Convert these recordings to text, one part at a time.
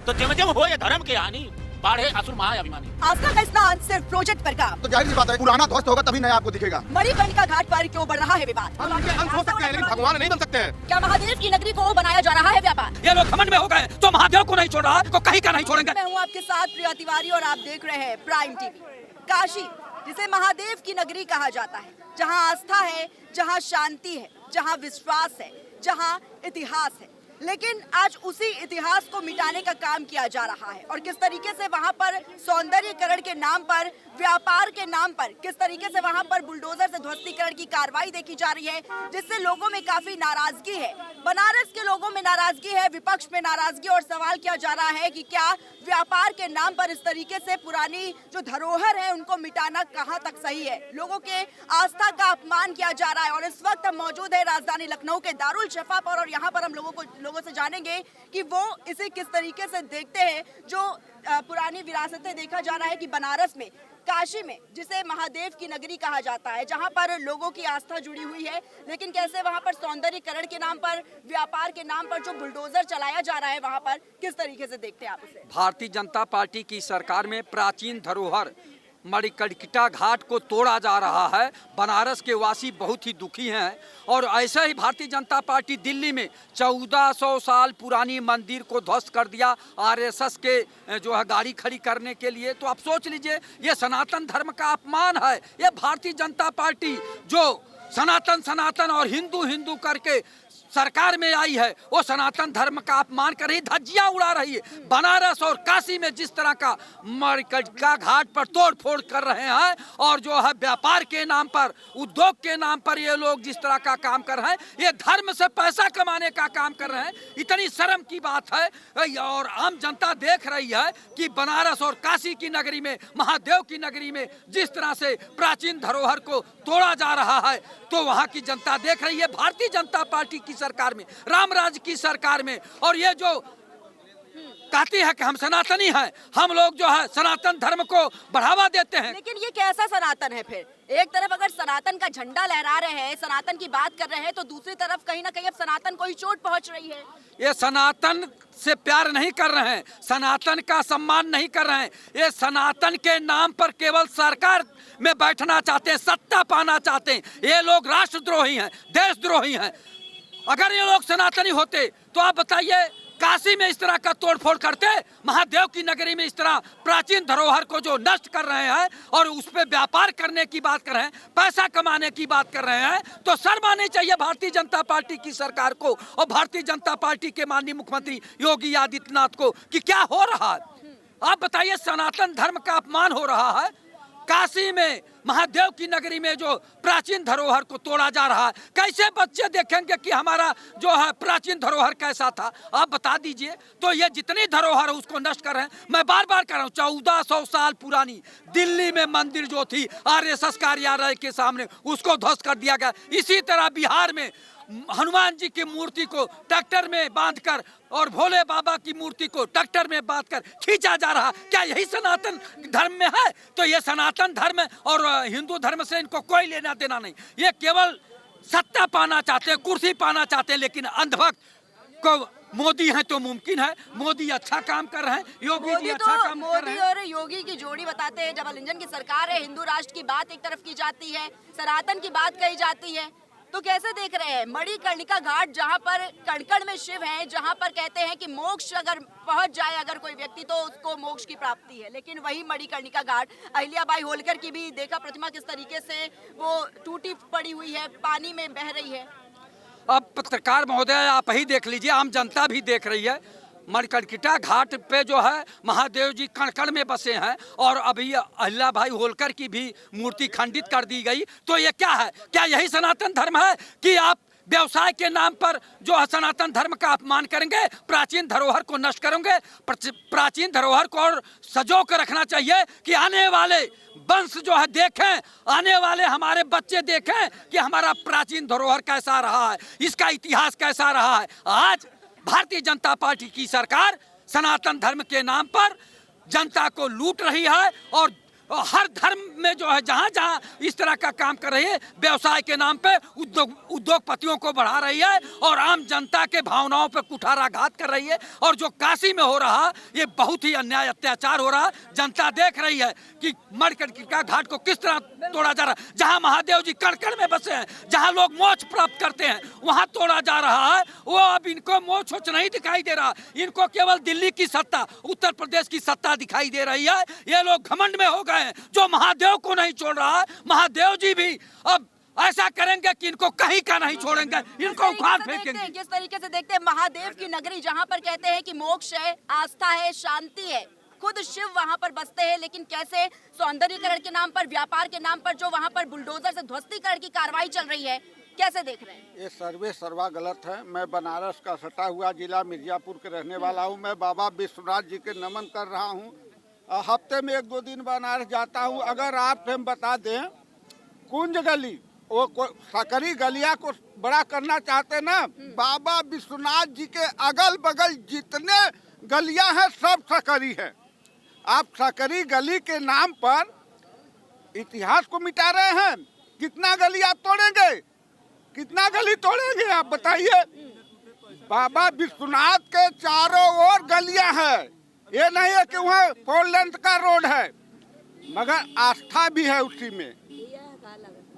तो जम जम हो ये धर्म की हानि, बाढ़े असुर महाअभिमानी। आस्था का स्नान सिर्फ प्रोजेक्ट पर काम। तो जाहिर सी बात है, पुराना ध्वस्त होगा तभी नया आपको दिखेगा। मणिकर्णिका घाट पर क्यों बढ़ रहा है विवाद? हम इनके अंश हो सकते हैं, लेकिन भगवान नहीं बन सकते हैं। क्या महादेव की नगरी को बनाया जा रहा है व्यापार? ये लोग घमंड में हो गए तो महादेव को नहीं छोड़ रहा, तो कहीं का नहीं छोड़ेंगे। मैं हूँ आपके साथ प्रिया तिवारी और आप देख रहे हैं प्राइम टीवी। काशी, जिसे महादेव की नगरी कहा जाता है, जहाँ आस्था है, जहाँ शांति है, जहाँ विश्वास है, जहाँ इतिहास है, लेकिन आज उसी इतिहास को मिटाने का काम किया जा रहा है। और किस तरीके से वहां पर सौंदर्यीकरण के नाम पर, व्यापार के नाम पर, किस तरीके से वहां पर बुलडोजर से ध्वस्तीकरण की कार्रवाई देखी जा रही है, जिससे लोगों में काफी नाराजगी है। बनारस के लोगों में नाराजगी है, विपक्ष में नाराजगी, और सवाल किया जा रहा है कि क्या व्यापार के नाम पर इस तरीके से पुरानी जो धरोहर है उनको मिटाना कहां तक सही है। लोगों के आस्था का अपमान किया जा रहा है। और इस वक्त हम मौजूद है राजधानी लखनऊ के दारुल शफा पर, और यहाँ पर हम लोगों से जानेंगे कि वो इसे किस तरीके से देखते हैं। जो पुरानी विरासतें देखा जा रहा है कि बनारस में, काशी में, जिसे महादेव की नगरी कहा जाता है, जहां पर लोगों की आस्था जुड़ी हुई है, लेकिन कैसे वहां पर सौंदर्यीकरण के नाम पर, व्यापार के नाम पर जो बुलडोजर चलाया जा रहा है, वहां पर किस तरीके से देखते हैं आप उसे? भारतीय जनता पार्टी की सरकार में प्राचीन धरोहर मणिकर्णिका घाट को तोड़ा जा रहा है। बनारस के वासी बहुत ही दुखी हैं। और ऐसे ही भारतीय जनता पार्टी दिल्ली में 1400 साल पुरानी मंदिर को ध्वस्त कर दिया आरएसएस के जो है गाड़ी खड़ी करने के लिए। तो आप सोच लीजिए, ये सनातन धर्म का अपमान है। ये भारतीय जनता पार्टी जो सनातन और हिंदू करके सरकार में आई है, वो सनातन धर्म का अपमान कर रही, धज्जियां उड़ा रही है। बनारस और काशी में जिस तरह का मणिकर्णिका घाट पर तोड़ फोड़ कर रहे हैं, और जो है व्यापार के नाम पर, उद्योग के नाम पर ये लोग जिस तरह का काम कर रहे हैं, ये धर्म से पैसा कमाने का काम कर रहे हैं। इतनी शर्म की बात है। और आम जनता देख रही है कि बनारस और काशी की नगरी में, महादेव की नगरी में जिस तरह से प्राचीन धरोहर को तोड़ा जा रहा है, तो वहाँ की जनता देख रही है। भारतीय जनता पार्टी की सरकार में, रामराज की सरकार में, और ये जो कहती है कि हम सनातनी हैं, हम लोग जो है सनातन धर्म को बढ़ावा देते हैं। लेकिन ये कैसा सनातन है फिर? एक तरफ अगर सनातन का झंडा लहरा रहे हैं, सनातन की बात कर रहे हैं, तो दूसरी तरफ कहीं ना कहीं अब सनातन को ही चोट पहुंच रही है। ये सनातन से प्यार नहीं कर रहे हैं, सनातन का सम्मान नहीं कर रहे हैं। ये सनातन के नाम पर केवल सरकार में बैठना चाहते हैं, सत्ता पाना चाहते हैं। ये लोग राष्ट्रद्रोही हैं, देशद्रोही हैं। अगर ये लोग सनातनी होते तो आप बताइए, काशी में इस तरह का तोड़फोड़ करते, महादेव की नगरी में इस तरह प्राचीन धरोहर को जो नष्ट कर रहे हैं और उस पर व्यापार करने की बात कर रहे हैं, पैसा कमाने की बात कर रहे हैं, तो शर्म आनी चाहिए भारतीय जनता पार्टी की सरकार को और भारतीय जनता पार्टी के माननीय मुख्यमंत्री योगी आदित्यनाथ को कि क्या हो रहा है। आप बताइए, सनातन धर्म का अपमान हो रहा है। काशी में, महादेव की नगरी में जो प्राचीन धरोहर को तोड़ा जा रहा है, कैसे बच्चे देखेंगे कि हमारा जो है प्राचीन धरोहर कैसा था? आप बता दीजिए। तो ये जितनी धरोहर है उसको नष्ट कर रहे हैं। मैं बार बार कह रहा हूँ, 1400 साल पुरानी दिल्ली में मंदिर जो थी आरएसएस कार्यालय के सामने, उसको ध्वस्त कर दिया गया। इसी तरह बिहार में हनुमान जी की मूर्ति को ट्रैक्टर में बांधकर और भोले बाबा की मूर्ति को ट्रैक्टर में बांधकर खींचा जा रहा। क्या यही सनातन धर्म में है? तो ये सनातन धर्म और हिंदू धर्म से इनको कोई लेना देना नहीं। ये केवल सत्ता पाना चाहते हैं, कुर्सी पाना चाहते हैं। लेकिन अंधभक्त को मोदी है तो मुमकिन है। मोदी अच्छा काम कर रहे हैं, योगी जी अच्छा काम कर रहे हैं। मोदी और योगी की जोड़ी बताते हैं, डबल इंजन की सरकार है। हिंदू राष्ट्र की बात एक तरफ की जाती है, सनातन की बात कही जाती है। तो कैसे देख रहे हैं मणिकर्णिका घाट, जहां पर कण-कण में शिव हैं, जहां पर कहते हैं कि मोक्ष अगर पहुंच जाए अगर कोई व्यक्ति तो उसको मोक्ष की प्राप्ति है, लेकिन वही मणिकर्णिका घाट, अहिल्याबाई होलकर की भी देखा प्रतिमा किस तरीके से वो टूटी पड़ी हुई है, पानी में बह रही है। अब पत्रकार महोदय आप ही देख लीजिए, आम जनता भी देख रही है। मणिकर्णिका घाट पे जो है महादेव जी कण-कण में बसे हैं, और अभी अहिल्याबाई होलकर की भी मूर्ति खंडित कर दी गई। तो ये क्या है? क्या यही सनातन धर्म है कि आप व्यवसाय के नाम पर जो है सनातन धर्म का अपमान करेंगे, प्राचीन धरोहर को नष्ट करेंगे? प्राचीन धरोहर को और सजो कर रखना चाहिए कि आने वाले वंश जो है देखें, आने वाले हमारे बच्चे देखें कि हमारा प्राचीन धरोहर कैसा रहा है, इसका इतिहास कैसा रहा है। आज भारतीय जनता पार्टी की सरकार सनातन धर्म के नाम पर जनता को लूट रही है और हर धर्म में जो है जहाँ जहाँ इस तरह का काम कर रही है, व्यवसाय के नाम पे उद्योगपतियों को बढ़ा रही है और आम जनता के भावनाओं पे कुठाराघात कर रही है। और जो काशी में हो रहा, ये बहुत ही अन्याय अत्याचार हो रहा। जनता देख रही है कि मणिकर्णिका घाट को किस तरह तोड़ा जा रहा है। जहाँ महादेव जी कण कण में बसे हैं, जहाँ लोग मोक्ष प्राप्त करते हैं, वहाँ तोड़ा जा रहा है। वो अब इनको मोक्ष नहीं दिखाई दे रहा, इनको केवल दिल्ली की सत्ता, उत्तर प्रदेश की सत्ता दिखाई दे रही है। ये लोग घमंड में हो गए हैं, जो महादेव को नहीं छोड़ रहा है। महादेव जी भी अब ऐसा करेंगे कि इनको कहीं का नहीं छोड़ेंगे, इनको उखाड़ फेंकेंगे। किस तरीके से देखते हैं महादेव की नगरी, जहाँ पर कहते हैं कि मोक्ष है, आस्था है, शांति है, खुद शिव वहाँ पर बसते हैं, लेकिन कैसे सौंदर्यीकरण के नाम पर, व्यापार के नाम पर जो वहाँ पर बुलडोजर से ध्वस्तीकरण की कार्रवाई चल रही है, कैसे देख रहे हैं? ये सर्वा गलत है। मैं बनारस का सटा हुआ जिला मिर्जापुर के रहने वाला हूँ। मैं बाबा विश्वनाथ जी के नमन कर रहा हूँ। हफ्ते में 1-2 दिन बनारस जाता हूँ। अगर आप हम बता दें, कुंज गली वो सकरी गलिया को बड़ा करना चाहते ना, बाबा विश्वनाथ जी के अगल बगल जितने गलियां हैं सब सकरी है। आप सकरी गली के नाम पर इतिहास को मिटा रहे हैं। कितना गली आप तोड़ेंगे, कितना गली तोड़ेंगे आप बताइए। बाबा विश्वनाथ के चारों ओर गलियां हैं। ये नहीं है कि वहाँ 4 लेंथ का रोड है, मगर आस्था भी है उसी में,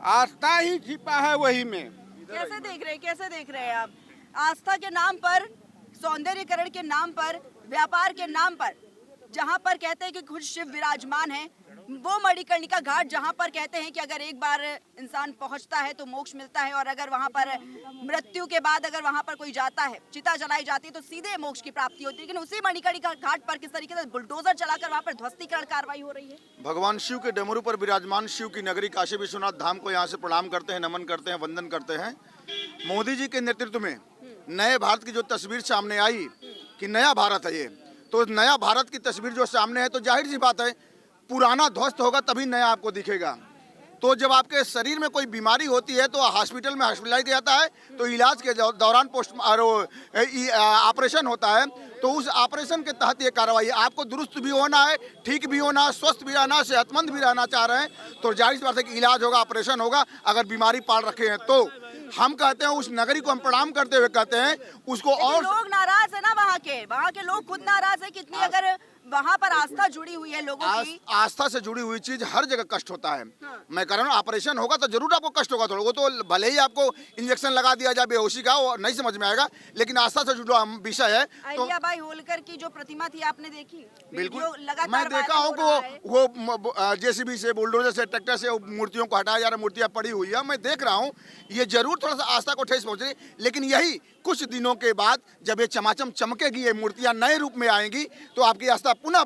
आस्था ही छिपा है वही में। कैसे देख रहे हैं, कैसे देख रहे हैं आप? आस्था के नाम पर, सौंदर्यीकरण के नाम पर, व्यापार के नाम पर, जहाँ पर कहते हैं कि खुद शिव विराजमान है, वो मणिकर्णिका घाट जहाँ पर कहते हैं कि अगर एक बार इंसान पहुँचता है तो मोक्ष मिलता है, और अगर वहाँ पर मृत्यु के बाद अगर वहाँ पर कोई जाता है, चिता जलाई जाती है तो सीधे मोक्ष की प्राप्ति होती है। लेकिन उसी मणिकर्णिका घाट पर किस तरीके से बुलडोजर चलाकर वहाँ पर ध्वस्तीकरण कार्रवाई हो रही है। भगवान शिव के डमरू पर विराजमान शिव की नगरी काशी विश्वनाथ धाम को यहाँ से प्रणाम करते हैं, नमन करते हैं, वंदन करते हैं। मोदी जी के नेतृत्व में नए भारत की जो तस्वीर सामने आई कि नया भारत है ये, तो नया भारत की तस्वीर जो सामने है, तो जाहिर सी बात है पुराना ध्वस्त होगा तभी नया आपको दिखेगा। तो जब आपके शरीर में कोई बीमारी होती है तो हॉस्पिटल में हॉस्पिटलाइज किया जाता है, तो इलाज के दौरान ऑपरेशन होता है, तो उस ऑपरेशन के तहत ये कार्रवाई है। आपको दुरुस्त भी होना है, ठीक भी होना है, स्वस्थ भी रहना, सेहतमंद भी रहना चाह रहे हैं, तो जाहिर सी बात है कि इलाज होगा, ऑपरेशन होगा। अगर बीमारी पाल रखे हैं तो हम कहते हैं, उस नगरी को हम प्रणाम करते हुए कहते हैं उसको। और लोग नाराज है ना, वहाँ के लोग खुद नाराज है। कितनी अगर वहाँ पर आस्था जुड़ी हुई है लोगों की, आस्था से जुड़ी हुई चीज हर जगह कष्ट होता है। मैं कह रहा हूँ ऑपरेशन होगा तो जरूर आपको कष्ट होगा थोड़ा, वो तो भले ही आपको इंजेक्शन लगा दिया जाए बेहोशी का, वो नहीं समझ में आएगा, लेकिन आस्था से जुड़ा विषय है। तो अहिल्याबाई होलकर की जो प्रतिमा थी आपने देखी? बिल्कुल, लगातार मैं देखा हूँ कि वो जेसीबी से, बुलडोजर से, ट्रैक्टर से मूर्तियों को हटाया जा रहा है, मूर्तियाँ पड़ी हुई है। मैं देख रहा हूँ ये जरूर थोड़ा सा आस्था को ठेस पहुँच रही, लेकिन यही कुछ दिनों के बाद जब ये चमाचम चमकेगी, ये मूर्तियाँ नए रूप में आएंगी, तो आपकी आस्था पुनः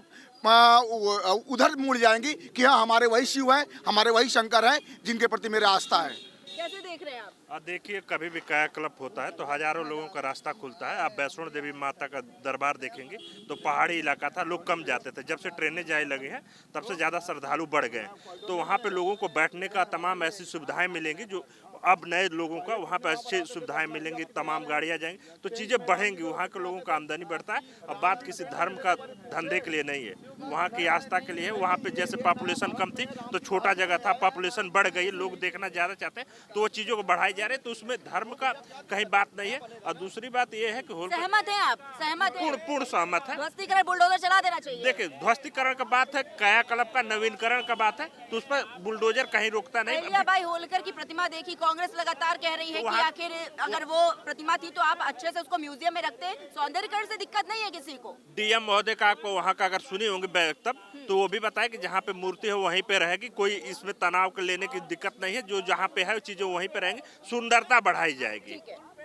उधर मुड़ जाएंगी कि हाँ हमारे वही शिव हैं, हमारे वही शंकर हैं जिनके प्रति मेरा आस्था है। कैसे देख रहे हैं आप? देखिए, कभी भी कायाकल्प होता है तो हजारों लोगों का रास्ता खुलता है। आप वैष्णो देवी माता का दरबार देखेंगे तो पहाड़ी इलाका था, लोग कम जाते थे। जब से ट्रेनें जाने लगी हैं तब से ज़्यादा श्रद्धालु बढ़ गए, तो वहाँ पे लोगों को बैठने का तमाम ऐसी सुविधाएं मिलेंगी जो अब नए लोगों का वहाँ पर अच्छी सुविधाएं मिलेंगी, तमाम गाड़ियाँ जाएंगी तो चीज़ें बढ़ेंगी, वहाँ के लोगों का आमदनी बढ़ता है। अब बात किसी धर्म का धंधे के लिए नहीं है, वहाँ की आस्था के लिए है। वहाँ पे जैसे पॉपुलेशन कम थी तो छोटा जगह था, पॉपुलेशन बढ़ गई, लोग देखना ज़्यादा चाहते हैं, तो वो चीज़ों को बढ़ाई जा रहे हैं, तो उसमें धर्म का कहीं बात नहीं है। और दूसरी बात ये है कि सहमत हैं आप? सहमत हैं? पूर्ण सहमत है। ध्वस्तीकरण बुलडोजर चला देना चाहिए। देखिए, ध्वस्तीकरण का बात है, कायाकल्प का नवीनीकरण का बात है, तो उस पर बुलडोजर कहीं रोकता नहीं। अहिल्याबाई होलकर की प्रतिमा देखी, कांग्रेस लगातार कह रही है कि आखिर अगर वो प्रतिमा थी तो आप अच्छे से उसको म्यूजियम में रखते, सौंदर्यीकरण से दिक्कत नहीं है किसी को। डीएम महोदय का आपको वहाँ का अगर सुनी होंगे वक्तव्य, तो वो भी बताए कि जहाँ पे मूर्ति है वहीं पे रहेगी, कोई इसमें तनाव के लेने की दिक्कत नहीं है, जो जहाँ पे है चीजें वहीं पे रहेंगी, सुंदरता बढ़ाई जाएगी।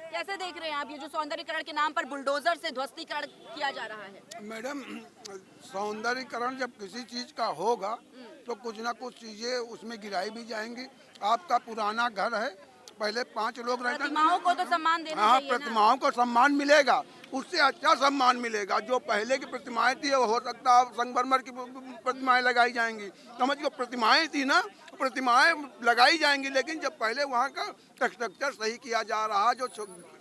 कैसे देख रहे हैं आप ये जो सौंदर्यीकरण के नाम पर बुलडोजर से ध्वस्तीकरण किया जा रहा है? मैडम, सौंदर्यीकरण जब किसी चीज का होगा तो कुछ ना कुछ चीजें उसमें गिराई भी जाएंगी। आपका पुराना घर है, पहले 5 लोग रहते, प्रतिमाओं को तो सम्मान देना हाँ, चाहिए ना। प्रतिमाओं को सम्मान मिलेगा, उससे अच्छा सम्मान मिलेगा। जो पहले की प्रतिमाएं थी, हो सकता है संगमरमर की प्रतिमाएं लगाई जाएंगी, समझ लो प्रतिमाएं थी ना, प्रतिमाएं लगाई जाएंगी, लेकिन जब पहले वहाँ का स्ट्रक्चर सही किया जा रहा, जो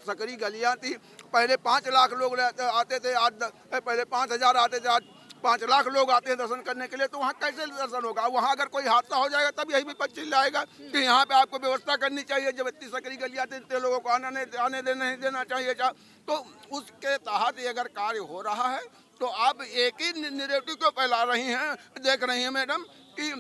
सकरी गलियाँ थी, पहले 5 लाख लोग आते थे, आज पहले 5,000 आते थे, आज 5 लाख लोग आते हैं दर्शन करने के लिए, तो वहाँ कैसे दर्शन होगा? वहाँ अगर कोई हादसा हो जाएगा तब यही विपक्ष चिल्लाएगा कि यहाँ पे आपको व्यवस्था करनी चाहिए, जब इतनी सकरी गलियाँ थी इतने लोगों को आने नहीं देना चाहिए। तो उसके तहत ये अगर कार्य हो रहा है तो आप एक ही नैरेटिव को फैला रही हैं। देख रही हैं मैडम कि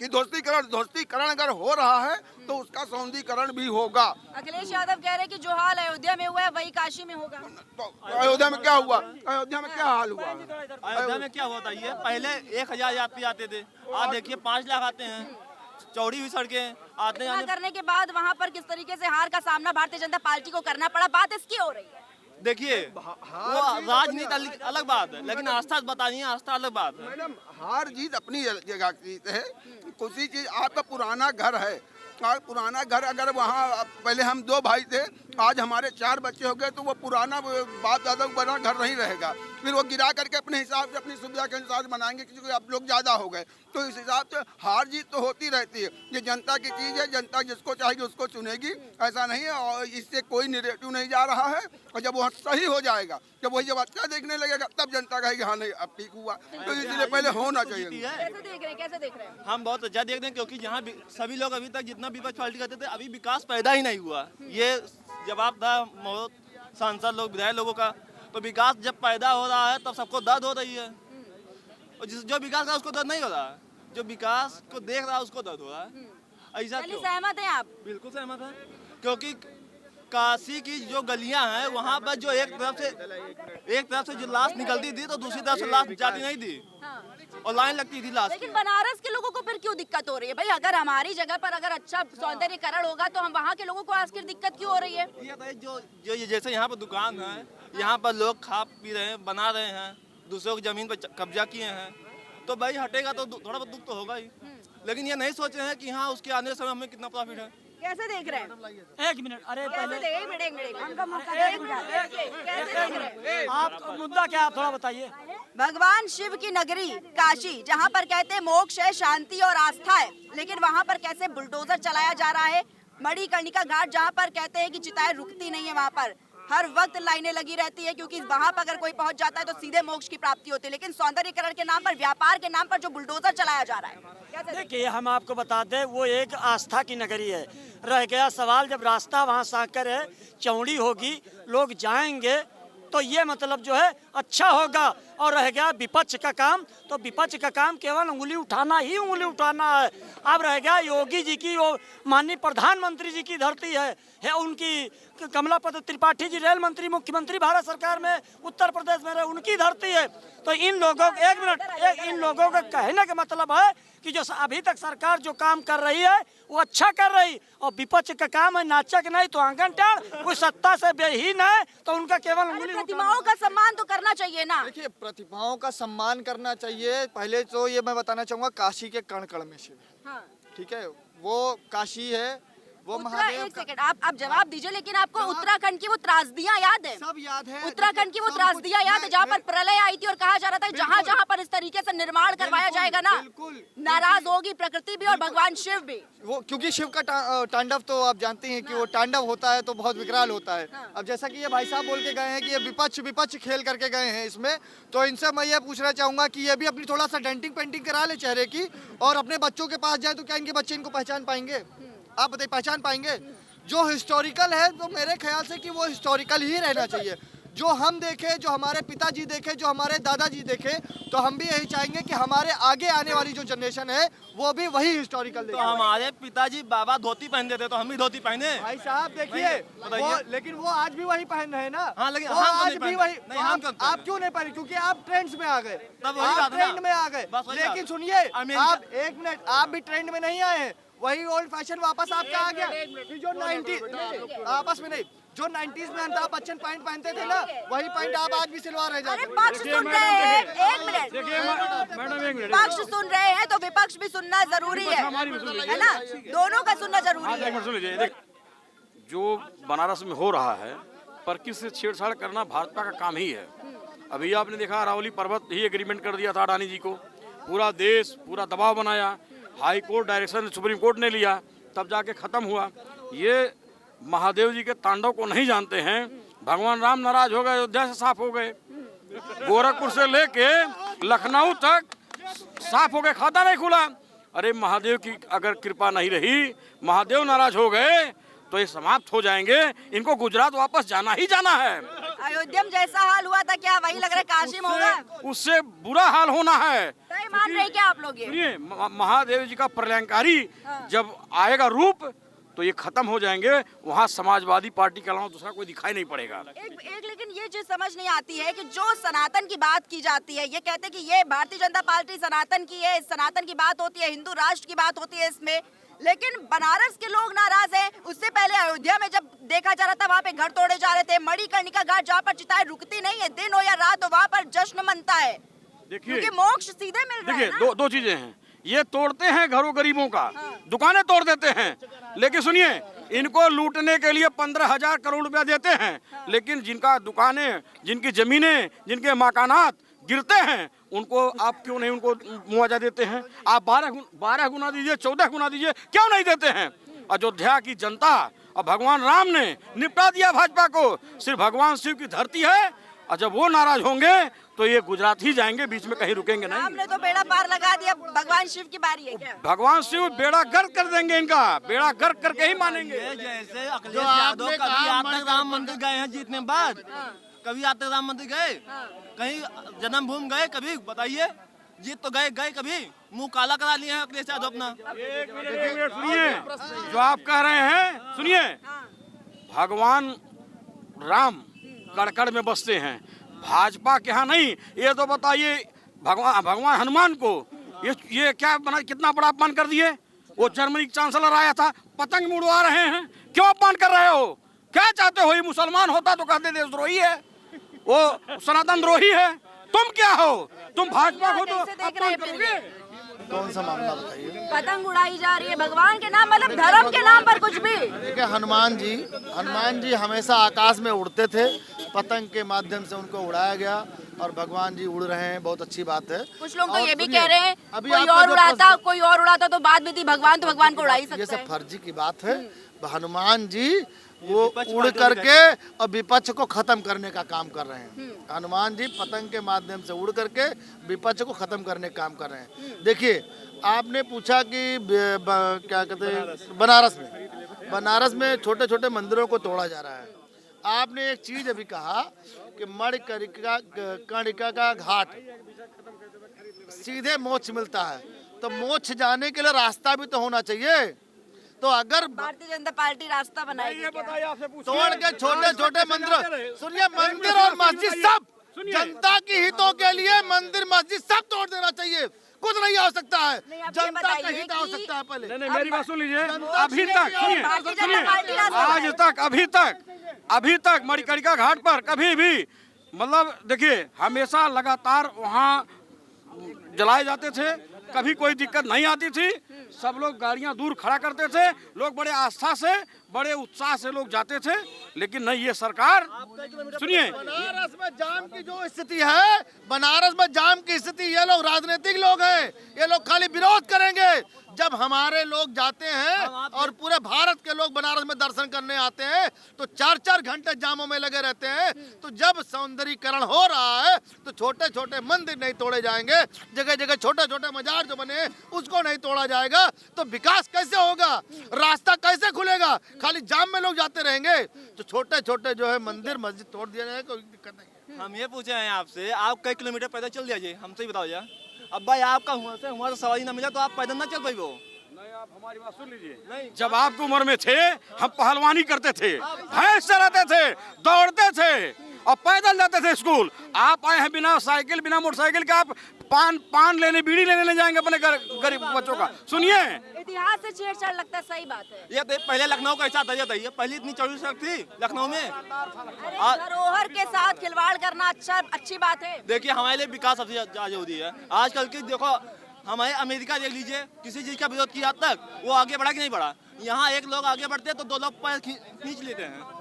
ध्वस्तीकरण अगर हो रहा है तो उसका सौंदर्यीकरण भी होगा। अखिलेश यादव कह रहे हैं कि जो हाल अयोध्या में हुआ है वही काशी में होगा। तो अयोध्या में क्या हुआ? अयोध्या में क्या हाल हुआ? अयोध्या में क्या होता है? पहले 1000 यात्री आते थे, आज देखिए 5 लाख आते हैं। चौड़ी हुई सड़कें आते हैं करने के बाद वहाँ पर किस तरीके से हार का सामना भारतीय जनता पार्टी को करना पड़ा, बात इसकी हो रही है। देखिए वो राजनीति अलग बात है, लेकिन आस्था बताइए, आस्था अलग बात है। मैडम हार जीत अपनी जगह की है। किसी चीज आपका पुराना घर है, पुराना घर अगर वहाँ पहले हम 2 भाई थे, आज हमारे 4 बच्चे हो गए, तो वो पुराना बाप दादा बना घर नहीं रहेगा। फिर वो गिरा करके अपने हिसाब से अपनी सुविधा के अनुसार बनाएंगे, क्योंकि अब लोग ज़्यादा हो गए। तो इस हिसाब से हार जीत तो होती रहती है। ये जनता की चीज़ है, जनता जिसको चाहेगी उसको चुनेगी, ऐसा नहीं है। और इससे कोई निगेटिव नहीं जा रहा है। और जब वह सही हो जाएगा, जब अच्छा देखने लगेगा, तब जनता कहेगी हाँ नहीं अब ठीक हुआ। तो इसलिए पहले होना चाहिए। कैसे देख रहे हैं? हम बहुत अच्छा देख रहे हैं, क्योंकि जहाँ सभी लोग अभी तक जितना विपक्ष पार्टी करते थे, अभी विकास पैदा ही नहीं हुआ। ये जवाब था सांसद लोग, विधायक लोगों का। तो विकास जब पैदा हो रहा है तब सबको दर्द हो रही है, और जो विकास कर रहा है उसको दर्द नहीं हो रहा है, जो विकास को देख रहा है उसको दर्द हो रहा है। ऐसा क्यों? सहमत हैं आप? बिल्कुल सहमत है, क्योंकि काशी की जो गलियां हैं वहाँ पर जो एक तरफ से जो लाश निकलती थी तो दूसरी तरफ से लाश जाती नहीं थी, और लाइन लगती थी लाश। लेकिन बनारस के लोगों को फिर क्यों दिक्कत हो रही है भाई? अगर हमारी जगह पर अगर अच्छा सौंदर्यीकरण होगा तो हम वहाँ के लोगों को आखिर दिक्कत क्यों हो रही है? जो जैसे यहाँ पर दुकान है, यहाँ पर लोग खा पी रहे हैं, बना रहे हैं, दूसरों की जमीन पर कब्जा किए हैं, तो भाई हटेगा तो थोड़ा बहुत दुख तो होगा ही। लेकिन ये नहीं सोच रहे हैं कि हाँ उसके आने समय हमें कितना प्रॉफिट है। कैसे देख रहे हैं? 1 मिनट, अरे पहले आप मुद्दा क्या आप थोड़ा बताइए। भगवान शिव की नगरी काशी, जहाँ पर कहते हैं मोक्ष है, शांति और आस्था है, लेकिन वहाँ पर कैसे बुलडोजर चलाया जा रहा है। मणिकर्णिका घाट जहाँ पर कहते हैं कि चिताएं रुकती नहीं है, वहाँ पर हर वक्त लाइनें लगी रहती है, क्योंकि वहाँ पर अगर कोई पहुँच जाता है तो सीधे मोक्ष की प्राप्ति होती है। लेकिन सौंदर्यीकरण के नाम पर, व्यापार के नाम पर जो बुलडोजर चलाया जा रहा है, देखिए हम आपको बता दें, वो एक आस्था की नगरी है। रह गया सवाल जब रास्ता वहाँ साकर है, चौड़ी होगी, लोग जाएंगे तो ये मतलब जो है अच्छा होगा। और रह गया विपक्ष का काम, तो विपक्ष का काम केवल उंगली उठाना ही उंगली उठाना है। अब रह गया योगी जी की, वो माननीय प्रधानमंत्री जी की धरती है उनकी, कमलापति त्रिपाठी जी रेल मंत्री, मुख्यमंत्री भारत सरकार में उत्तर प्रदेश में रहे, उनकी धरती है। तो इन लोगों इन लोगों का कहने का मतलब है कि जो अभी तक सरकार जो काम कर रही है वो अच्छा कर रही, और विपक्ष का काम है नाचक नहीं तो आंगन टेढ़, कोई सत्ता से बेहीन है तो उनका केवल प्रतिमाओं का सम्मान तो करना चाहिए ना। देखिए प्रतिभाओं का सम्मान करना चाहिए। पहले तो ये मैं बताना चाहूँगा, काशी के कण कण में शिव, ठीक है, वो काशी है, वो महादेव। एक सेकंड, आप जवाब दीजिए, लेकिन आपको उत्तराखंड की वो त्रासदियां याद है? सब याद है। उत्तराखंड की वो त्रासदियां याद है जहाँ पर प्रलय आई थी और कहा जा रहा था जहाँ जहाँ पर इस तरीके से निर्माण करवाया जाएगा ना, नाराज होगी प्रकृति भी और भगवान शिव भी। वो क्योंकि शिव का तांडव तो आप जानते हैं कि वो तांडव होता है तो बहुत विकराल होता है। अब जैसा कि ये भाई साहब बोल के गए हैं कि ये विपक्ष खेल करके गए हैं इसमें, तो इनसे मैं ये पूछना चाहूँगा कि ये भी अपनी थोड़ा सा डेंटिंग पेंटिंग करा ले चेहरे की, और अपने बच्चों के पास जाए तो क्या इनके बच्चे इनको पहचान पाएंगे? आप बताइए, पहचान पाएंगे? जो हिस्टोरिकल है तो मेरे ख्याल से कि वो हिस्टोरिकल ही रहना चाहिए। जो हम देखें, जो हमारे पिताजी देखे, जो हमारे दादाजी देखे, तो हम भी यही चाहेंगे कि हमारे आगे आने वाली जो जनरेशन है वो भी वही हिस्टोरिकल देखे। तो हमारे पिताजी बाबा धोती पहनते थे तो हम भी धोती पहने। भाई साहब देखिए, लेकिन वो आज भी वही पहन रहे हैं ना। हाँ, लेकिन वो आज भी वही। आप क्यों नहीं पहने? क्योंकि आप ट्रेंड्स में आ गए, तब वही बात है ना। ट्रेंड में आ गए। लेकिन सुनिए, आप 1 मिनट, आप भी ट्रेंड में नहीं आए हैं, वही ओल्ड फैशन वापस आपका आ गया। जो 90 आपस में नहीं, जो 90s में अमिताभ बच्चन पैंट पहनते थे ना, वही पैंट आप आज भी सिलवा रहे अरे पक्ष सुन रहे हैं, 1 मिनट, पक्ष सुन रहे हैं तो विपक्ष भी सुनना जरूरी है ना, दोनों का सुनना जरूरी है। जो बनारस में हो रहा है पर किस छेड़छाड़ करना भाजपा का काम ही है। अभी आपने देखा अरावली पर्वत ही एग्रीमेंट कर दिया था अडानी जी को, पूरा देश पूरा दबाव बनाया, high court direction supreme court ने लिया, तब जाके खत्म हुआ। ये महादेव जी के तांडव को नहीं जानते हैं। भगवान राम नाराज हो गए, अयोध्या से साफ हो गए, गोरखपुर से लेके लखनऊ तक साफ हो गए, खाता नहीं खुला। अरे महादेव की अगर कृपा नहीं रही, महादेव नाराज हो गए तो ये समाप्त हो जाएंगे। इनको गुजरात वापस जाना ही जाना है। अयोध्या में जैसा हाल हुआ था क्या वही लग रहा है काशी में होगा? उससे बुरा हाल होना है। तय मान रहे क्या आप लोग ये? सुनिए, महादेव जी का प्रलयंकारी जब आएगा रूप तो ये खत्म हो जाएंगे। वहाँ समाजवादी पार्टी के अलावा दूसरा कोई दिखाई नहीं पड़ेगा। एक लेकिन ये चीज समझ नहीं आती है कि जो सनातन की बात की जाती है, ये कहते हैं कि ये भारतीय जनता पार्टी सनातन की है, सनातन की बात होती है, हिंदू राष्ट्र की बात होती है इसमें, लेकिन बनारस के लोग नाराज हैं। उससे पहले अयोध्या में जब देखा जा रहा था वहाँ पे घर तोड़े जा रहे थे, मणिकर्णिका घाट जहाँ पर चिताएं रुकती नहीं है, दिन हो या रात हो वहाँ पर जश्न मनता है, क्योंकि मोक्ष सीधे मिल रहा है ना। दो चीजें हैं, ये तोड़ते हैं घरों गरीबों का, दुकानें तोड़ देते हैं, लेकिन सुनिए इनको लूटने के लिए 15,000 करोड़ रुपया देते हैं, लेकिन जिनका दुकानें, जिनकी जमीनें, जिनके मकानात गिरते हैं उनको आप क्यों नहीं उनको मुआवजा देते हैं? आप 12 गुना दीजिए, 14 गुना दीजिए, क्यों नहीं देते हैं? अयोध्या की जनता और भगवान राम ने निपटा दिया भाजपा को। सिर्फ भगवान शिव की धरती है और जब वो नाराज होंगे तो ये गुजरात ही जाएंगे, बीच में कहीं रुकेंगे नहीं। हमने तो बेड़ा पार लगा दिया, भगवान शिव की बारी है क्या? भगवान शिव बेड़ा गर्क कर देंगे, इनका बेड़ा गर्क करके ही मानेंगे। जैसे अखिलेश यादव कभी आज तक राम मंदिर गए हैं जीतने के बाद? कभी आज तक राम मंदिर गए? कहीं जन्मभूमि गए कभी? बताइए, जीत तो गए कभी? मुंह काला करा लिए हैं अखिलेश यादव अपना। एक मिनट सुनिए, जो आप कह रहे हैं सुनिए, भगवान राम कड़कड़ में बसते हैं, भाजपा के यहाँ नहीं। ये तो बताइए भगवान हनुमान को ये क्या बना, कितना बड़ा अपमान कर दिए। वो जर्मनी चांसलर आया था, पतंग उड़वा रहे हैं, क्यों अपमान कर रहे हो? क्या चाहते हो? ये मुसलमान होता तो कहते देशद्रोही है, वो सनातन द्रोही है। तुम क्या हो? तुम भाजपा हो तो अपमान करोगे। कौन सा मामला बताइए? पतंग उड़ाई जा रही है भगवान के नाम, मतलब धर्म के नाम पर कुछ भी। देखिए हनुमान जी हमेशा आकाश में उड़ते थे, पतंग के माध्यम से उनको उड़ाया गया और भगवान जी उड़ रहे हैं, बहुत अच्छी बात है। कुछ लोग तो ये भी कह रहे हैं अभी कोई और उड़ाता तो बात भी थी, भगवान तो भगवान को उड़ा ही सकता है। ये सब फर्जी की बात है। हनुमान जी वो उड़ करके और विपक्ष को खत्म करने का काम कर रहे हैं। हनुमान जी पतंग के माध्यम से उड़ करके विपक्ष को खत्म करने का काम कर रहे हैं। देखिए आपने पूछा कि क्या कहते हैं बनारस में छोटे छोटे मंदिरों को तोड़ा जा रहा है। आपने एक चीज अभी कहा कि मणिकर्णिका का घाट सीधे मोक्ष मिलता है, तो मोक्ष जाने के लिए रास्ता भी तो होना चाहिए। तो अगर भारतीय जनता पार्टी रास्ता बनाएगी क्या? तोड़ के छोटे छोटे मंदिर, सुनिए मंदिर और मस्जिद सब जनता की हितों के लिए, मंदिर मस्जिद सब तोड़ देना चाहिए, कुछ नहीं हो सकता है। जनता का हित हो सकता है पहले। नहीं मेरी बात सुन लीजिए। अभी तक सुनिए, अभी तक मणिकर्णिका घाट पर कभी भी मतलब देखिए हमेशा लगातार वहाँ जलाए जाते थे, कभी कोई दिक्कत नहीं आती थी। सब लोग गाड़ियां दूर खड़ा करते थे, लोग बड़े आस्था से बड़े उत्साह से लोग जाते थे। लेकिन नहीं, ये सरकार सुनिए, बनारस में जाम की जो स्थिति है, बनारस में जाम की स्थिति, ये लोग राजनीतिक लोग हैं, ये लोग खाली विरोध करेंगे। जब हमारे लोग जाते हैं और पूरे भारत के लोग बनारस में दर्शन करने आते हैं तो 4-4 घंटे जामों में लगे रहते हैं। तो जब सौंदर्यीकरण हो रहा है तो छोटे छोटे मंदिर नहीं तोड़े जाएंगे, जगह जगह छोटे छोटे मजार जो बने उसको नहीं तोड़ा जाएगा, तो विकास कैसे होगा? रास्ता कैसे खुलेगा? खाली जाम में लोग जाते रहेंगे तो छोटे छोटे जो है मंदिर मस्जिद तोड़ दिया जाएगा, कोई दिक्कत नहीं। हम ये पूछे हैं आपसे, आप कई किलोमीटर पैदल चल जाइए, हमसे ही बताओ यार। अब भाई आपका हुआ से सवारी ना मिला तो आप पैदल ना चल पाई वो। नहीं आप हमारी बात सुन लीजिए। जब आपकी उम्र में थे हम पहलवानी करते थे, भैंस चराते थे, दौड़ते थे और पैदल जाते थे स्कूल। आप आए हैं बिना साइकिल बिना मोटरसाइकिल के, आप पान लेने बीड़ी लेने नहीं जाएंगे अपने गरीब बच्चों का। सुनिए, इतिहास से छेड़छाड़ लगता है, सही बात है। ये पहले लखनऊ का ऐसा था, ये पहले इतनी चौड़ी सड़क थी लखनऊ में। धरोहर के साथ खिलवाड़ करना अच्छी बात है। देखिए हमारे लिए विकास सबसे ज्यादा जरूरी है आजकल की। देखो हमारे अमेरिका देख लीजिए, किसी चीज का विरोध किया तक वो आगे बढ़ा कि नहीं बढ़ा। यहाँ एक लोग आगे बढ़ते हैं तो 2 लोग पैर खींच लेते हैं।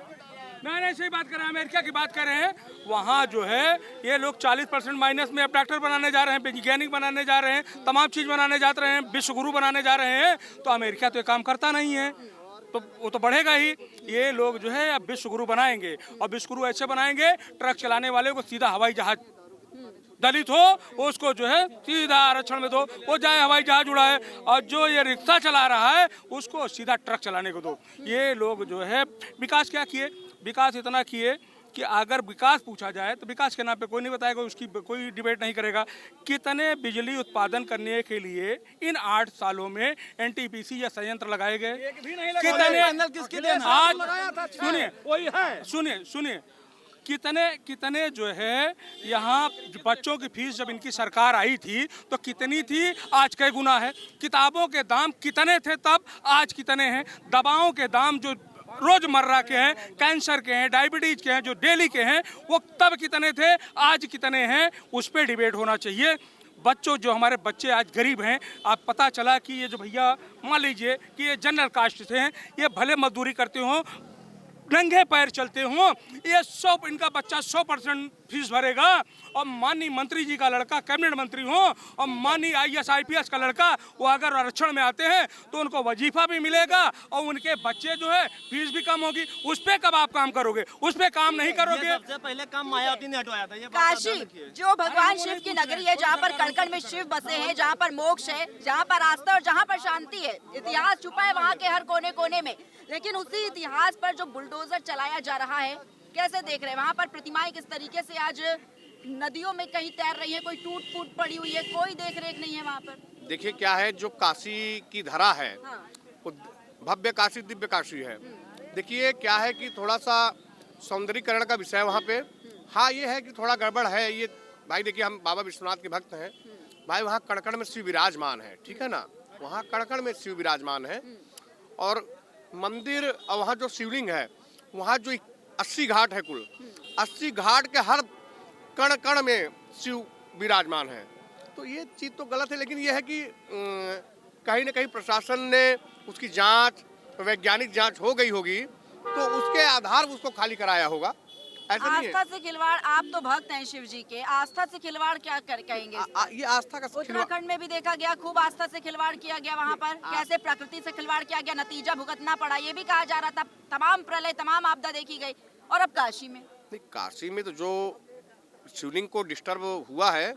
नहीं सही बात कर रहे हैं, अमेरिका की बात कर रहे हैं। वहाँ जो है ये लोग 40% माइनस में अब डॉक्टर बनाने जा रहे हैं, वैज्ञानिक बनाने जा रहे हैं, तमाम चीज़ बनाने जा रहे हैं, विश्व गुरु बनाने जा रहे हैं। तो अमेरिका तो ये काम करता नहीं है, तो वो तो बढ़ेगा ही। ये लोग जो है अब विश्व गुरु बनाएंगे और विश्व गुरु ऐसे बनाएंगे ट्रक चलाने वाले को सीधा हवाई जहाज दलित हो उसको जो है सीधा आरक्षण में दो, वो चाहे हवाई जहाज उड़ाए, और जो ये रिक्शा चला रहा है उसको सीधा ट्रक चलाने को दो। ये लोग जो है विकास क्या किए, विकास इतना किए कि अगर विकास पूछा जाए तो विकास के नाम पे कोई नहीं बताएगा, उसकी कोई डिबेट नहीं करेगा। कितने बिजली उत्पादन करने के लिए इन 8 सालों में एनटीपीसी या संयंत्र लगाए गए, कितने आज सुनिए कितने जो है यहाँ बच्चों की फीस जब इनकी सरकार आई थी तो कितनी थी, आज कई गुना है। किताबों के दाम कितने थे तब, आज कितने हैं। दवाओं के दाम जो रोजमर्रा के हैं, कैंसर के हैं, डायबिटीज के हैं, जो डेली के हैं, वो तब कितने थे, आज कितने हैं, उस पर डिबेट होना चाहिए। बच्चों, जो हमारे बच्चे आज गरीब हैं, आप पता चला कि ये जो भैया मान लीजिए कि ये जनरल कास्ट से हैं, ये भले मजदूरी करते हों, नंगे पैर चलते हों, ये इनका बच्चा 100% फीस भरेगा, और माननीय मंत्री जी का लड़का कैबिनेट मंत्री हो और माननीय IAS IPS का लड़का वो अगर आरक्षण में आते हैं तो उनको वजीफा भी मिलेगा और उनके बच्चे जो है फीस भी कम होगी। उस पे कब आप काम करोगे, उस पे काम नहीं करोगे। सबसे पहले काम मायावती ने हटवाया था। ये काशी जो भगवान शिव की नगरी है, जहाँ पर कण कण में शिव बसे हैं, जहाँ पर मोक्ष है, जहाँ पर आस्था और जहाँ पर शांति है, इतिहास छुपा है वहाँ के हर कोने कोने में, लेकिन उसी इतिहास पर जो बुलडोजर चलाया जा रहा है, कैसे देख रहे हैं? वहाँ पर प्रतिमाएं किस तरीके से आज नदियों में कहीं तैर रही है, कोई टूट फूट पड़ी हुई है, कोई देख रेख नहीं है वहाँ पर। देखिए क्या है, जो काशी की धरा है वो भव्य काशी दिव्य काशी है। देखिए क्या है कि थोड़ा सा सौंदर्यीकरण का विषय वहाँ पे, हाँ ये है कि थोड़ा गड़बड़ है ये भाई। देखिए हम बाबा विश्वनाथ के भक्त हैं भाई, वहाँ कड़कड़ में शिव विराजमान है, ठीक है ना, वहाँ कड़कड़ में शिव विराजमान है। और मंदिर और वहाँ जो शिवलिंग है, वहाँ जो 80 घाट है, कुल 80 घाट के हर कण कण में शिव विराजमान है। तो ये चीज़ तो गलत है, लेकिन ये है कि कहीं ना कहीं प्रशासन ने उसकी जांच, वैज्ञानिक जांच हो गई होगी तो उसके आधार पर उसको खाली कराया होगा। ऐसा नहीं है। आस्था से खिलवाड़, आप तो भक्त हैं शिव जी के, आस्था से खिलवाड़ क्या कहेंगे? ये आस्था का उत्तराखंड में भी देखा गया, खूब आस्था से खिलवाड़ किया गया, वहाँ पर कैसे प्रकृति से खिलवाड़ किया गया, नतीजा भुगतना पड़ा। ये भी कहा जा रहा था, तमाम प्रलय, तमाम आपदा देखी गई। और अब काशी में, काशी में तो जो शिवलिंग को डिस्टर्ब हुआ है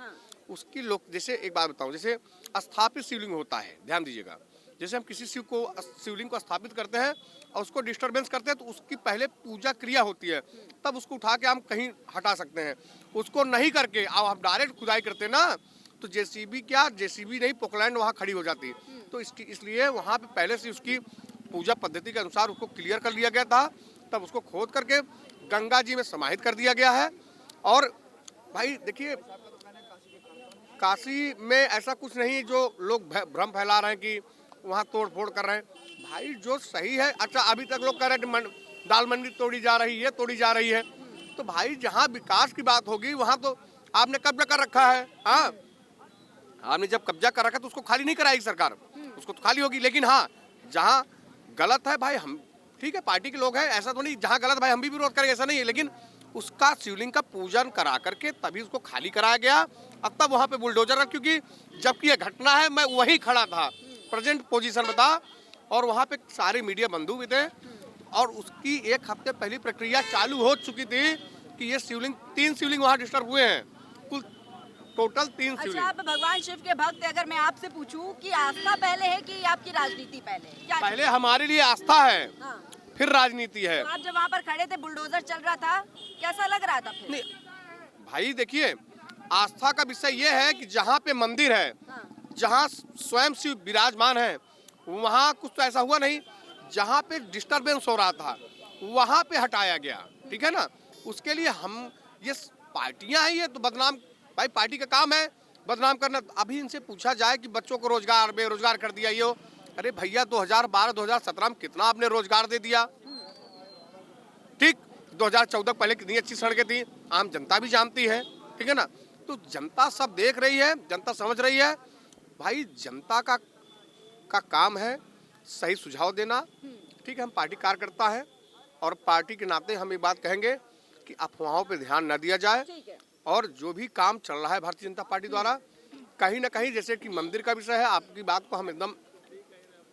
उसकी लोग, जैसे एक बात बताऊं, जैसे स्थापित शिवलिंग होता है, ध्यान दीजिएगा, जैसे हम किसी शिवलिंग को स्थापित करते हैं और उसको डिस्टरबेंस करते हैं तो उसकी पहले पूजा क्रिया होती है, तब उसको उठा के हम कहीं हटा सकते हैं। उसको नहीं करके अब हम डायरेक्ट खुदाई करते हैं ना, तो जेसीबी नहीं, पोकलैंड वहाँ खड़ी हो जाती। तो इसलिए वहाँ पे पहले से उसकी पूजा पद्धति के अनुसार उसको क्लियर कर लिया गया था, तब उसको खोद करके गंगा जी में समाहित कर दिया गया है। और भाई देखिए काशी में ऐसा कुछ नहीं जो लोग भ्रम फैला रहे हैं कि वहाँ तोड़ फोड़ कर रहे हैं। भाई जो सही है, अच्छा अभी तक लोग कह रहे हैं दाल मंडी तोड़ी जा रही है, तोड़ी जा रही है, तो भाई जहाँ विकास की बात होगी वहाँ तो आपने कब्जा कर रखा है। हाँ, आपने जब कब्जा कर रखा तो उसको खाली नहीं कराएगी सरकार, उसको तो खाली होगी। लेकिन हाँ, जहाँ गलत है भाई, हम ठीक है पार्टी के लोग हैं, ऐसा तो नहीं, जहाँ गलत भाई हम भी विरोध करेंगे, ऐसा नहीं है, लेकिन उसका शिवलिंग का पूजन करा करके तभी उसको खाली कराया गया। अब तब वहाँ पे बुलडोजर, क्योंकि जबकि यह घटना है मैं वहीं खड़ा था, प्रेजेंट पोजीशन में था, और वहाँ पे सारे मीडिया बंधु भी थे, और उसकी 1 हफ्ते पहली प्रक्रिया चालू हो चुकी थी कि ये शिवलिंग, 3 शिवलिंग वहाँ डिस्टर्ब हुए हैं, कुल टोटल 3 शिवलिंग। अच्छा, आप भगवान शिव के भक्त, अगर मैं आपसे पूछूं कि आस्था पहले है कि आपकी राजनीति पहले? क्या पहले हमारे लिए आस्था है, फिर राजनीति है। तो आप जब वहाँ पर खड़े थे, बुलडोजर चल रहा था, कैसा लग रहा था फिर? नहीं भाई देखिए, आस्था का विषय ये है कि जहाँ पे मंदिर है, जहाँ स्वयं शिव विराजमान है, वहाँ कुछ तो ऐसा हुआ नहीं, जहाँ पे डिस्टरबेंस हो रहा था वहाँ पे हटाया गया, ठीक है ना। उसके लिए हम, ये पार्टियां हैं, ये तो बदनाम, भाई पार्टी का काम है बदनाम करना। अभी इनसे पूछा जाए कि बच्चों को रोजगार, बेरोजगार कर दिया ये, अरे भैया 2012-2017 में कितना आपने रोजगार दे दिया, ठीक। 2014 पहले कितनी अच्छी सड़कें थी, आम जनता भी जानती है, ठीक है ना। तो जनता सब देख रही है, जनता समझ रही है। भाई जनता का काम है सही सुझाव देना, ठीक है। हम पार्टी कार्यकर्ता है और पार्टी के नाते हम ये बात कहेंगे कि अफवाहों पे ध्यान न दिया जाए, और जो भी काम चल रहा है भारतीय जनता पार्टी द्वारा, कहीं ना कहीं, जैसे कि मंदिर का विषय है, आपकी बात को हम एकदम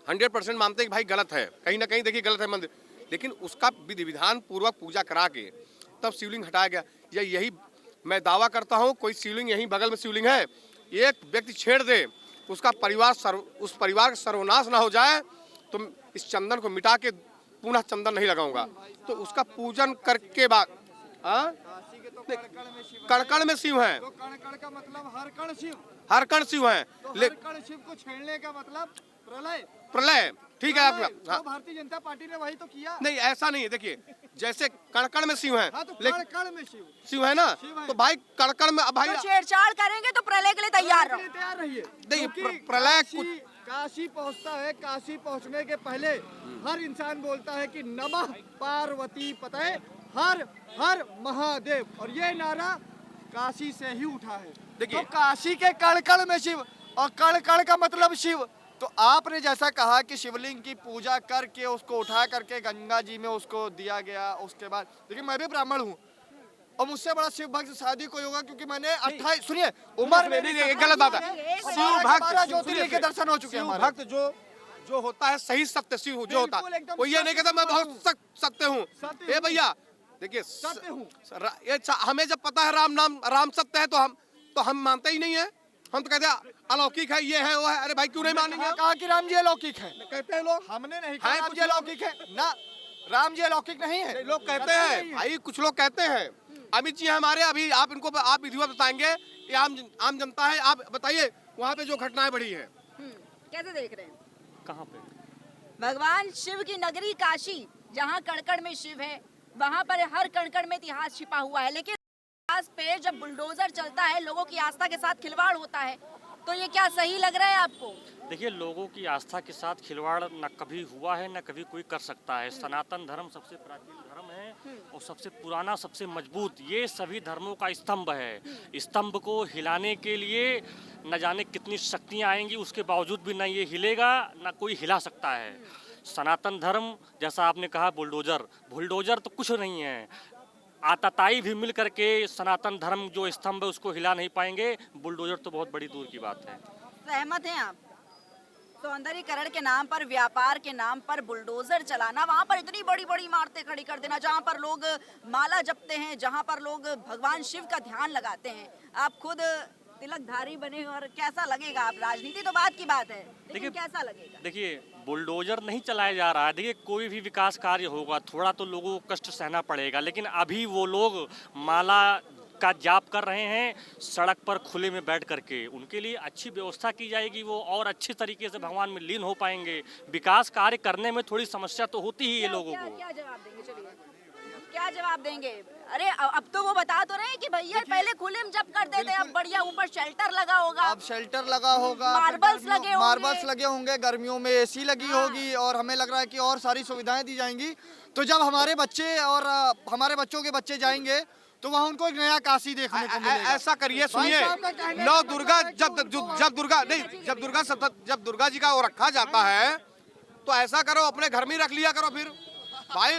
100% मानते हैं कि भाई गलत है, कहीं ना कहीं देखिए गलत है मंदिर, लेकिन उसका विधि विधान पूर्वक पूजा करा के तब शिवलिंग हटाया गया। या यही मैं दावा करता हूँ कोई शिवलिंग यहीं बगल में शिवलिंग है, एक व्यक्ति छेड़ दे, उसका परिवार उस परिवार का सर्वनाश ना हो जाए, तो इस चंदन को मिटा के पुनः चंदन नहीं लगाऊंगा। तो उसका पूजन करके बाद कण में शिव है, तो कण का मतलब हर कण शिव, हर कण शिव है, तो हर कण शिव को छेड़ने का मतलब प्रलय। प्रलय, ठीक है आपका। तो भारतीय जनता पार्टी ने वही तो किया। नहीं ऐसा नहीं है, देखिए जैसे कण में शिव है, हाँ, तो लेकिन कण में शिव है ना, तो भाई कण में भाई तो छेड़छाड़ करेंगे तो प्रलय के लिए तैयार रहो। तैयार रहिए। नहीं, क्योंकि प्रलय काशी पहुंचता है, काशी पहुंचने के पहले हर इंसान बोलता है कि नमः पार्वती पतये हर हर महादेव, और ये नारा काशी से ही उठा है। देखिए तो काशी के कण कण में शिव, और कण कण का मतलब शिव। तो आपने जैसा कहा कि शिवलिंग की पूजा करके उसको उठा करके गंगा जी में उसको दिया गया, उसके बाद देखिए मैं भी ब्राह्मण हूँ और मुझसे बड़ा शिव भक्त शादी कोई होगा, क्योंकि मैंने 28 सुनिए उम्र में नहीं गलत बात है। शिव भक्त ज्योतिर्लिंग के दर्शन हो चुके हैं। शिव भक्त जो होता है सही सत्य शिव जो होता है, वो ये नहीं कहता मैं बहुत सत्य हूँ। ए भैया देखिए सत्य हूँ, हमें जब पता है राम सत्य है तो हम मानते ही नहीं है, हम तो कहते हैं अलौकिक है, ये है वो है। अरे भाई क्यों नहीं मानेंगे? कहा कि राम जी अलौकिक है, कहते हैं लोग। हमने नहीं कहा राम जी अलौकिक है ना, राम जी अलौकिक नहीं है, लोग कहते हैं भाई, कुछ लोग कहते हैं। अमित जी हमारे, अभी आप इनको आप विधिवत बताएंगे, ये आम जनता है, आप बताइए वहाँ पे जो घटनाएं बढ़ी है कैसे देख रहे हैं? कहाँ पे? भगवान शिव की नगरी काशी, जहाँ कण में शिव है, वहाँ पर हर कण में इतिहास छिपा हुआ है, लेकिन इतिहास पे जब बुलडोजर चलता है, लोगों की आस्था के साथ खिलवाड़ होता है, तो ये क्या सही लग रहा है आपको? देखिए, लोगों की आस्था के साथ खिलवाड़ न कभी हुआ है, न कभी कोई कर सकता है। सनातन धर्म सबसे प्राचीन धर्म है और सबसे पुराना, सबसे मजबूत, ये सभी धर्मों का स्तंभ है। स्तंभ को हिलाने के लिए न जाने कितनी शक्तियाँ आएंगी, उसके बावजूद भी न ये हिलेगा, न कोई हिला सकता है। सनातन धर्म, जैसा आपने कहा बुलडोजर तो कुछ नहीं है। आताताई भी मिल करके सनातन धर्म जो स्तंभ है उसको हिला नहीं पाएंगे, बुलडोजर तो बहुत बड़ी दूर की बात है। सहमत हैं आप? सौंदर्यीकरण के नाम पर, व्यापार के नाम पर बुलडोजर चलाना, वहाँ पर इतनी बड़ी बड़ी इमारतें खड़ी कर देना, जहाँ पर लोग माला जपते हैं, जहाँ पर लोग भगवान शिव का ध्यान लगाते हैं। आप खुद तिलकधारी बने और कैसा लगेगा? आप राजनीति तो बात की बात है, लेकिन कैसा लगेगा? देखिए, बुलडोजर नहीं चलाया जा रहा है। देखिए, कोई भी विकास कार्य होगा थोड़ा तो लोगों को कष्ट सहना पड़ेगा, लेकिन अभी वो लोग माला का जाप कर रहे हैं सड़क पर खुले में बैठ करके। उनके लिए अच्छी व्यवस्था की जाएगी, वो और अच्छे तरीके से भगवान में लीन हो पाएंगे। विकास कार्य करने में थोड़ी समस्या तो होती ही है लोगों को। क्या जवाब देंगे? चलिए, क्या जवाब देंगे? अरे अब तो वो बता तो रहे हैं कि भैया पहले खुले में जब करते थे, अब बढ़िया ऊपर शेल्टर लगा होगा, अब शेल्टर लगा होगा, मार्बल्स लगे होंगे, गर्मियों में एसी लगी होगी, और हमें लग रहा है कि और सारी सुविधाएं दी जाएंगी। तो जब हमारे बच्चे और हमारे बच्चों के बच्चे जाएंगे तो वहाँ उनको एक नया काशी देखने को मिलेगा। ऐसा करिए, सुनिए, नौ दुर्गा जब दुर्गा जी का वो रखा जाता है, तो ऐसा करो अपने घर में रख लिया करो। फिर भाई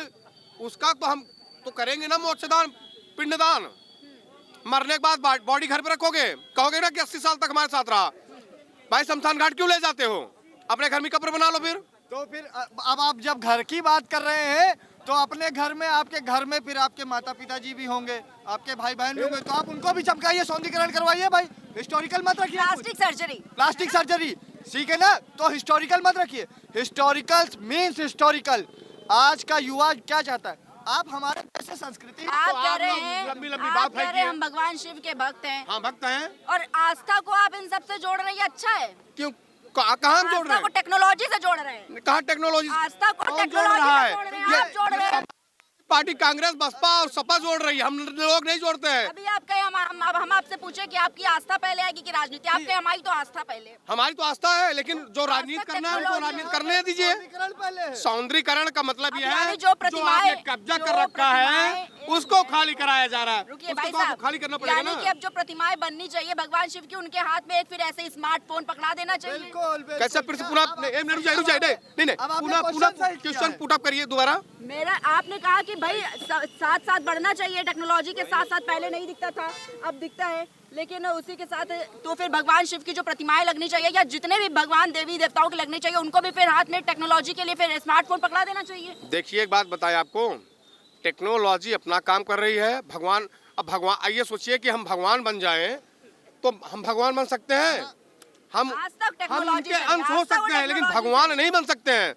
उसका तो हम तो करेंगे ना मोक्षदान, पिंडदान। मरने के बाद बॉडी घर पे रखोगे, कहोगे ना कि 80 साल तक हमारे साथ रहा। भाई शमशान घाट क्यों ले जाते हो? अपने घर में कब्र बना लो। फिर तो फिर अब आप जब घर की बात कर रहे हैं, तो अपने घर में, आपके घर में फिर आपके माता पिताजी भी होंगे, आपके भाई बहन भी होंगे, तो आप उनको भी चमकाइए, सौंदर्यीकरण करवाइए। भाई हिस्टोरिकल मत रखिए, प्लास्टिक सर्जरी, ठीक है ना? तो हिस्टोरिकल मत रखिए। Historical means historical. आज का युवा क्या चाहता है? आप हमारे जैसे संस्कृति, आप कह रहे हैं, लंबी बात कह रहे हैं हम भगवान शिव के भक्त हैं। हाँ, भक्त हैं, और आस्था को आप इन सब से जोड़ रहे हैं, अच्छा है। क्यों? कहाँ हम जोड़ रहे हैं? टेक्नोलॉजी से जोड़ रहे हैं। कहाँ टेक्नोलॉजी? आस्था को टेक्नोलॉजी से जोड़ रहे हैं, आप जोड़ रहे हैं। पार्टी कांग्रेस, बसपा और सपा जोड़ रही है, हम लोग नहीं जोड़ते हैं। अभी आप कहे हम आपसे पूछे कि आपकी आस्था पहले आएगी कि राजनीति? आप कहे हमारी तो आस्था पहले। हमारी तो आस्था है, लेकिन जो राजनीति करना है उनको राजनीति करने दीजिए। सौंदर्यीकरण का मतलब यह है जो प्रतिमाएं कब्जा कर रखा है उसको खाली कराया जा रहा है। रुकिए भाई साहब, खाली करना पड़ेगा ना। कि अब जो प्रतिमाएं बननी चाहिए भगवान शिव की, उनके हाथ में एक फिर ऐसे स्मार्टफोन पकड़ा देना चाहिए। कैसे फिर से पूरा क्वेश्चन पुट अप करिए दोबारा। मेरा आपने कहा कि भाई साथ साथ बढ़ना चाहिए, टेक्नोलॉजी के साथ साथ। पहले नहीं दिखता था, अब दिखता है, लेकिन उसी के साथ तो फिर भगवान शिव की जो प्रतिमाएं लगनी चाहिए, या जितने भी भगवान देवी देवताओं की लगनी चाहिए, उनको भी फिर हाथ में टेक्नोलॉजी के लिए फिर स्मार्टफोन पकड़ा देना चाहिए। देखिए, एक बात बताएं आपको, टेक्नोलॉजी अपना काम कर रही है, भगवान अब भगवान, आइए सोचिए कि हम भगवान बन जाएं तो हम भगवान बन सकते हैं, हम आज तक हम टेक्नोलॉजी उनके अंश हो सकते हैं, लेकिन भगवान नहीं बन सकते हैं।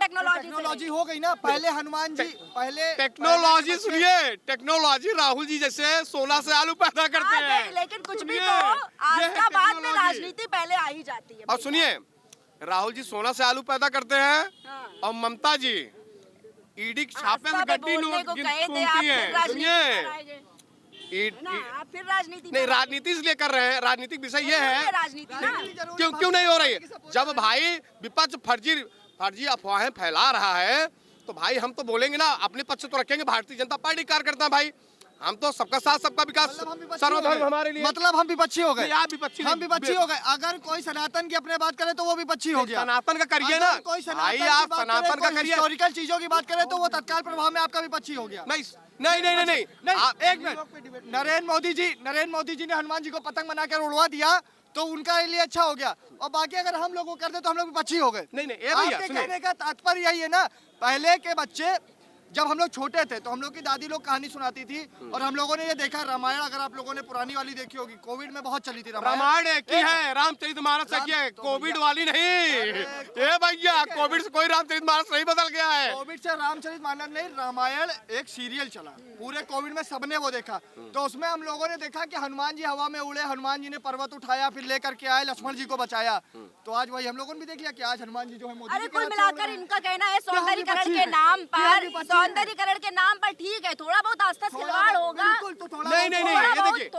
टेक्नोलॉजी हो गई ना। पहले हनुमान जी, पहले टेक्नोलॉजी सुनिए, टेक्नोलॉजी राहुल जी जैसे सोना से आलू पैदा करते हैं, लेकिन कुछ भी सुनिए, तो ये आज है का बाद में टेक्नोलॉजी। राजनीति पहले आ ही जाती है। और सुनिए, राहुल जी सोना से आलू पैदा करते हैं और ममता जी ईडी छापे में गड्डी नोट घूमती हैं। सुनिए, आप फिर राजनीति नहीं, राजनीति इसलिए कर रहे हैं, राजनीतिक विषय ये है, राजनीति ना क्यों नहीं हो रही है? जब भाई विपक्ष फर्जी अफवाहें फैला रहा है तो भाई हम तो बोलेंगे ना, अपने पक्ष तो रखेंगे। भारतीय जनता पार्टी कार्यकर्ता भाई, हम तो सबका साथ सबका विकास, सर्वधर्म हमारे लिए। मतलब हम विपक्षी हो गए, आप विपक्षी, हम विपक्षी हो गए। अगर कोई सनातन की अपने बात करे तो वो विपक्षी हो गया। सनातन का करिए ना कोई भाई, आप सनातन का करिए। हिस्टोरिकल चीजों की बात करे तो वो तत्काल प्रभाव में आपका विपक्षी हो गया। नहीं, एक मिनट, नरेंद्र मोदी जी ने हनुमान जी को पतंग बनाकर उड़वा दिया तो उनका लिए अच्छा हो गया, और बाकी अगर हम लोगों को कर दे तो हम लोग विपक्षी हो गए। नहीं, ये भैया आपके सुनिए, कहने का तात्पर्य यही है ना, पहले के बच्चे जब हम लोग छोटे थे तो हम लोग की दादी लोग कहानी सुनाती थी, और हम लोगों ने ये देखा रामायण, अगर आप लोगों ने पुरानी वाली देखी होगी, कोविड में बहुत चली थी रामायण एक ही है, रामचरितमानस एक ही है, कोविड वाली नहीं। ये भैया कोविड से कोई रामचरितमानस नहीं बदल गया है। कोविड से रामचरितमानस नहीं, रामायण एक सीरियल चला पूरे कोविड में, सबने वो देखा। तो उसमें हम लोगों ने देखा कि हनुमान जी हवा में उड़े, हनुमान जी ने पर्वत उठाया, फिर लेकर के आए, लक्ष्मण जी को बचाया। तो आज वही हम लोगों ने भी देख लिया कि आज हनुमान जी जो है मोदी अरे कुल मिलाकर इनका कहना है सौंदर्यीकरण के नाम पर ठीक है, थोड़ा बहुत आस्था से खिलवाड़ होगा। नहीं, ये देखिए,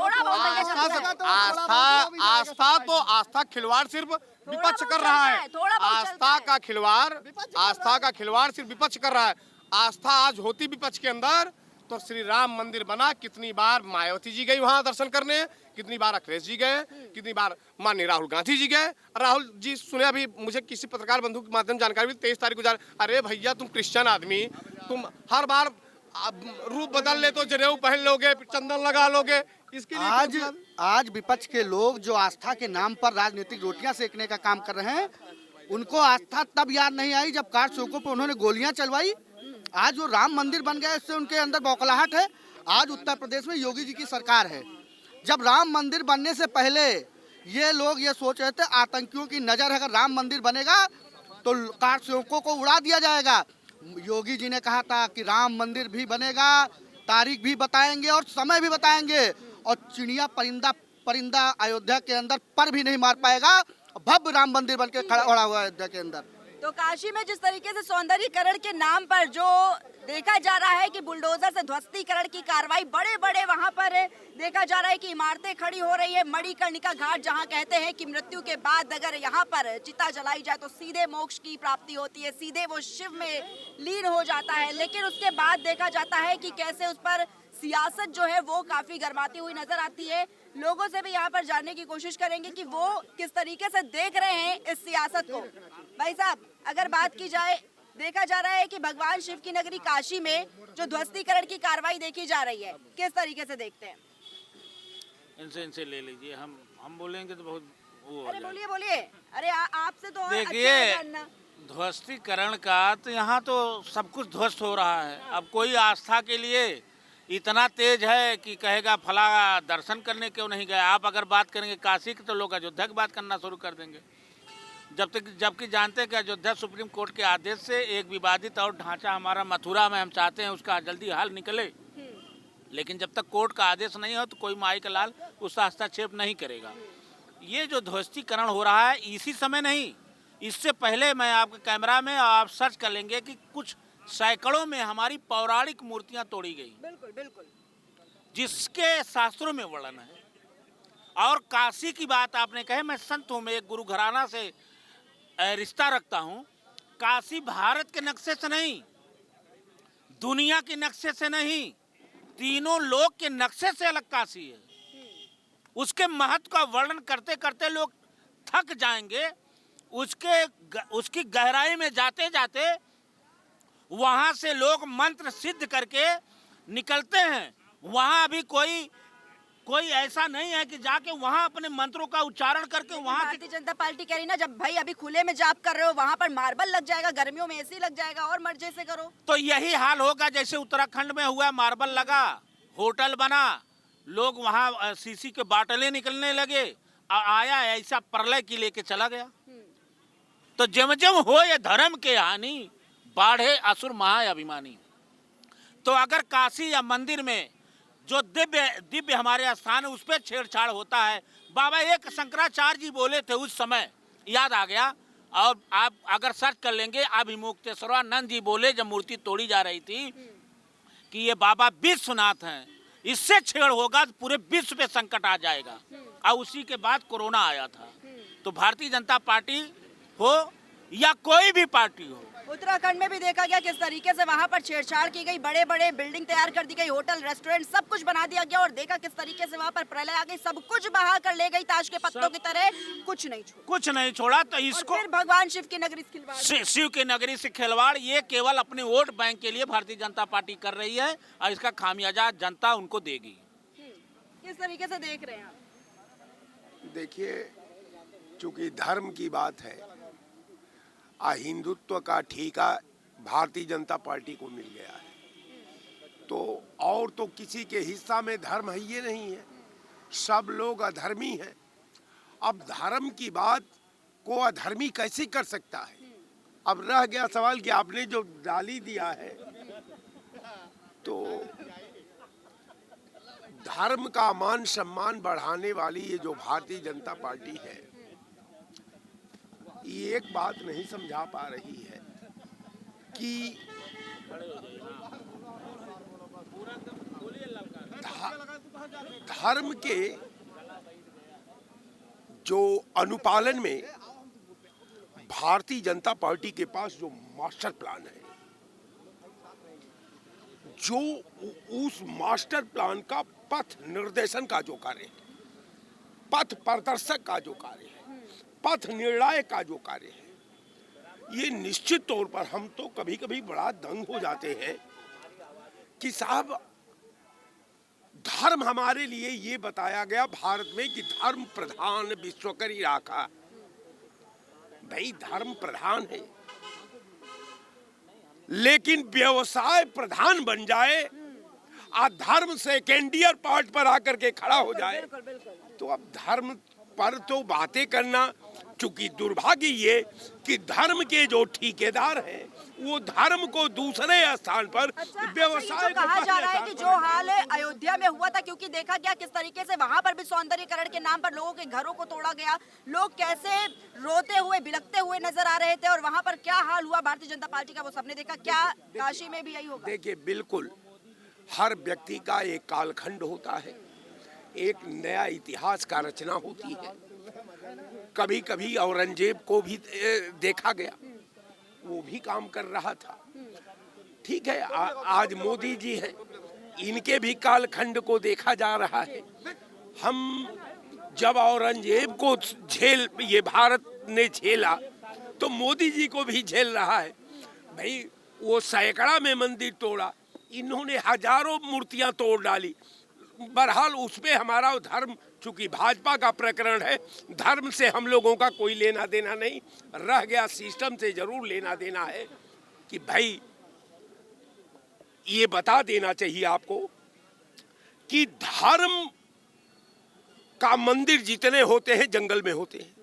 आस्था खिलवाड़ सिर्फ विपक्ष कर रहा है। आस्था का खिलवाड़ सिर्फ विपक्ष कर रहा है। आस्था आज होती विपक्ष के अंदर तो श्री राम मंदिर बना, कितनी बार मायावती जी गई वहां दर्शन करने, कितनी बार अखिलेश जी गए, कितनी बार माननीय राहुल गांधी जी गए। राहुल जी सुने, अभी मुझे किसी पत्रकार बंधु के माध्यम जानकारी भी 23 तारीख को अरे भैया तुम क्रिश्चियन आदमी, तुम हर बार रूप बदल ले तो जनेऊ पहन लोगे, चंदन लगा लोगे, इसके लिए आज विपक्ष के लोग जो आस्था के नाम पर राजनीतिक रोटियां सेकने का काम कर रहे हैं, उनको आस्था तब याद नहीं आई जब कार चौकों पर उन्होंने गोलियां चलवाई। आज जो राम मंदिर बन गया, इससे उनके अंदर बौखलाहट है। आज उत्तर प्रदेश में योगी जी की सरकार है। जब राम मंदिर बनने से पहले ये लोग ये सोच रहे थे आतंकियों की नजर है, अगर राम मंदिर बनेगा तो कार चौकों को उड़ा दिया जाएगा। योगी जी ने कहा था कि राम मंदिर भी बनेगा, तारीख भी बताएंगे और समय भी बताएंगे, और चिड़िया परिंदा अयोध्या के अंदर पर भी नहीं मार पाएगा। भव्य राम मंदिर बन के खड़ा हुआ है अयोध्या के अंदर। तो काशी में जिस तरीके से सौंदर्यीकरण के नाम पर जो देखा जा रहा है कि बुलडोजर से ध्वस्तीकरण की कार्रवाई, बड़े वहां पर देखा जा रहा है कि इमारतें खड़ी हो रही है। मणिकर्णिका घाट, जहां कहते हैं कि मृत्यु के बाद अगर यहाँ पर चिता जलाई जाए तो सीधे मोक्ष की प्राप्ति होती है, सीधे वो शिव में लीन हो जाता है। लेकिन उसके बाद देखा जाता है कि कैसे उस पर सियासत जो है वो काफी गर्माती हुई नजर आती है। लोगों से भी यहाँ पर जानने की कोशिश करेंगे कि वो किस तरीके से देख रहे हैं इस सियासत को। भाई साहब, अगर बात की जाए, देखा जा रहा है कि भगवान शिव की नगरी काशी में जो ध्वस्तीकरण की कार्रवाई देखी जा रही है, किस तरीके से देखते हैं? इनसे ले लीजिए, हम बोलेंगे तो बहुत वो। अरे बोलिए। अरे आपसे तो देखिए, ध्वस्तीकरण का तो यहाँ तो सब कुछ ध्वस्त हो रहा है। अब कोई आस्था के लिए इतना तेज है कि कहेगा फला दर्शन करने क्यों नहीं गए। आप अगर बात करेंगे काशी की तो लोग अयोध्या की बात करना शुरू कर देंगे, जबकि जानते हैं कि अयोध्या सुप्रीम कोर्ट के आदेश से एक विवादित और ढांचा हमारा मथुरा में, हम चाहते हैं उसका जल्दी हल निकले। लेकिन जब तक कोर्ट का आदेश नहीं हो तो कोई माई का लाल उस हस्तक्षेप नहीं करेगा। ये जो ध्वस्तीकरण हो रहा है इसी समय नहीं, इससे पहले मैं आपके कैमरा में आप सर्च कर लेंगे कि कुछ सैकड़ों में हमारी पौराणिक मूर्तियां तोड़ी गई, बिल्कुल, जिसके शास्त्रों में वर्णन है। और काशी की बात आपने कहे, मैं संत हूँ, मैं एक गुरु घराना से रिश्ता रखता हूँ। काशी भारत के नक्शे से नहीं, दुनिया के नक्शे से नहीं, तीनों लोक के नक्शे से अलग काशी है। उसके महत्व का वर्णन करते करते लोग थक जाएंगे। उसकी गहराई में जाते जाते वहां से लोग मंत्र सिद्ध करके निकलते हैं। वहां अभी कोई ऐसा नहीं है कि जाके वहां अपने मंत्रों का उच्चारण करके वहां। भारतीय जनता पार्टी कह रही ना, जब भाई अभी खुले में जाप कर रहे हो, वहां पर मार्बल लग जाएगा, गर्मियों में एसी लग जाएगा, और मर्जी से करो। तो यही हाल होगा जैसे उत्तराखंड में हुआ, मार्बल लगा, होटल बना, लोग वहाँ सीसी के बाटले निकलने लगे, आया ऐसा प्रलय की लेके चला गया। तो जम जम हो ये धर्म के हानि, बाढ़े असुर महाअभिमानी। तो अगर काशी या मंदिर में जो दिव्य हमारे स्थान है उस पर छेड़छाड़ होता है, बाबा एक शंकराचार्य जी बोले थे उस समय, याद आ गया। और आप अगर सर्च कर लेंगे, अभिमुक्तेश्वरानंद जी बोले जब मूर्ति तोड़ी जा रही थी कि ये बाबा विश्वनाथ हैं, इससे छेड़ होगा तो पूरे विश्व पे संकट आ जाएगा। और उसी के बाद कोरोना आया था। तो भारतीय जनता पार्टी हो या कोई भी पार्टी हो, उत्तराखंड में भी देखा गया किस तरीके से वहां पर छेड़छाड़ की गई, बड़े बड़े बिल्डिंग तैयार कर दी गई, होटल रेस्टोरेंट सब कुछ बना दिया गया, और देखा किस तरीके से वहां पर प्रलय आ गई, सब कुछ बहा कर ले गई ताश के पत्तों की तरह, कुछ नहीं छोड़ा। तो इसको फिर भगवान शिव की नगरी से खिलवाड़, शिव की नगरी से खिलवाड़, ये केवल अपने वोट बैंक के लिए भारतीय जनता पार्टी कर रही है और इसका खामियाजा जनता उनको देगी। किस तरीके से देख रहे हैं आप? देखिए, चूंकि धर्म की बात है, हिंदुत्व का ठेका भारतीय जनता पार्टी को मिल गया है, तो और तो किसी के हिस्सा में धर्म है ये नहीं है, सब लोग अधर्मी हैं। अब धर्म की बात को अधर्मी कैसे कर सकता है? अब रह गया सवाल कि आपने जो गाली दिया है, तो धर्म का मान सम्मान बढ़ाने वाली ये जो भारतीय जनता पार्टी है, ये एक बात नहीं समझा पा रही है कि धर्म के जो अनुपालन में भारतीय जनता पार्टी के पास जो मास्टर प्लान है, जो उस मास्टर प्लान का पथ निर्देशन का जो कार्य है, पथ प्रदर्शक का जो कार्य है, पथ निर्णायक का जो कार्य है, ये निश्चित तौर पर हम तो कभी कभी बड़ा दंग हो जाते हैं कि साहब धर्म हमारे लिए ये बताया गया भारत में कि धर्म प्रधान विश्व करी राखा। भाई धर्म प्रधान है, लेकिन व्यवसाय प्रधान बन जाए और धर्म सेकेंडियर पार्ट पर आकर के खड़ा हो जाए, तो अब धर्म पर तो बातें करना, चूंकि दुर्भाग्य ये कि धर्म के जो ठेकेदार हैं वो धर्म को दूसरे स्थान पर व्यवसाय तो कहा जा रहा है कि जो हाल अयोध्या में हुआ था, क्योंकि देखा गया किस तरीके से वहां पर भी सौंदर्यीकरण के नाम पर लोगों के घरों को तोड़ा गया, लोग कैसे रोते हुए बिलखते हुए नजर आ रहे थे, और वहां पर क्या हाल हुआ भारतीय जनता पार्टी का वो सबने देखा। क्या काशी में भी यही होगा? देखिए, बिल्कुल हर व्यक्ति का एक कालखंड होता है, एक नया इतिहास का रचना होती है। कभी कभी औरंगजेब को भी देखा गया, वो भी काम कर रहा था। ठीक है, आज मोदी जी हैं, इनके भी कालखंड को देखा जा रहा है। हम जब औरंगजेब को ये भारत ने झेला, तो मोदी जी को भी झेल रहा है। भाई वो सैकड़ा में मंदिर तोड़ा, इन्होंने हजारों मूर्तियां तोड़ डाली। बहरहाल उसमें हमारा धर्म, चूंकि भाजपा का प्रकरण है, धर्म से हम लोगों का कोई लेना देना नहीं रह गया। सिस्टम से जरूर लेना देना है कि भाई ये बता देना चाहिए आपको कि धर्म का मंदिर जितने होते हैं जंगल में होते हैं,